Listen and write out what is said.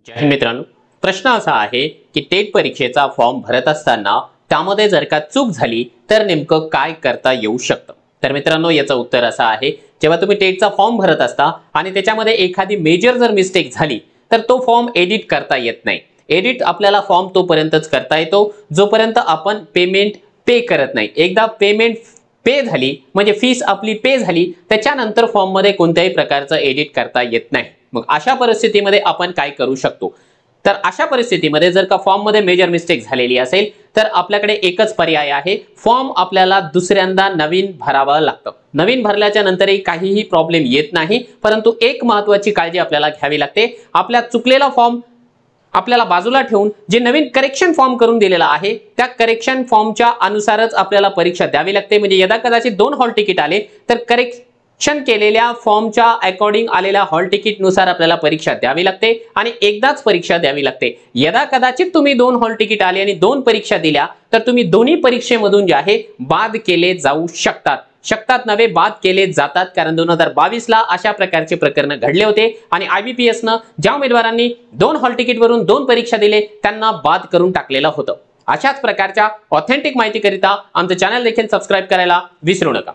जय हिंद मित्रांनो, प्रश्न असा आहे की टेट परीक्षेचा फॉर्म भरत असताना त्यामध्ये जर का चूक झाली तर नेमकं काय करता येऊ शकतं। तर मित्रांनो, याचं उत्तर असं आहे, जेव्हा तुम्ही टेटचा फॉर्म भरत असता आणि त्याच्यामध्ये एखादी मेजर जर मिस्टेक झाली तर तो फॉर्म एडिट करता येत नाही। एडिट आपल्याला फॉर्म तोपर्यंतच करता येतो जोपर्यंत आपण पेमेंट पे करत नाही। एकदा पेमेंट पे झाली म्हणजे फीस आपली पे झाली, त्याच्यानंतर फॉर्म मध्ये कोणत्याही प्रकारचं एडिट करता येत नाही। मग अशा परिस्थितीमध्ये आपण काय करू शकतो? तर अशा परिस्थितीमध्ये जर का फॉर्म मध्ये मेजर मिस्टेक झालेली असेल तर आपल्याकडे एकच पर्याय आहे, फॉर्म आपल्याला दुसऱ्यांदा नवीन भरावा लागतं। नवीन भरल्याच्या नंतरही काहीही प्रॉब्लेम येत नाही, परंतु एक महत्त्वाची काळजी आपल्याला घ्यावी लागते। आपला चुकलेला फॉर्म आपल्याला बाजूला ठेवून जे नवीन करेक्शन फॉर्म करून दिलेला आहे त्या करेक्शन फॉर्मच्या अनुसारच आपल्याला परीक्षा द्यावी लागते। म्हणजे यदा कदाचित 2 हॉल तिकीट आले तर करेक्शन केलेल्या फॉर्मच्या अकॉर्डिंग आलेल्या हॉल तिकीट नुसार आपल्याला परीक्षा द्यावी लागते आणि एकदाच परीक्षा द्यावी लागते। यदा कदाचित तुम्ही 2 हॉल तिकीट आले आणि 2 परीक्षा दिल्या तर तुम्ही दोन्ही परीक्षेमधून जे आहे बाद केले जाऊ शकतात नव्हे, बाद केले जातात। कारण 2022 ला अशा प्रकारचे प्रकरण घडले होते आणि IBPS न ज्या उमेदवारांनी 2 हॉल तिकीट वरून 2 परीक्षा दिले त्यांना बाद करून टाकलेलं होतं। अशाच प्रकारच्या ऑथेंटिक माहितीकरिता आमचं चॅनल देखील सबस्क्राइब करायला विसरू नका।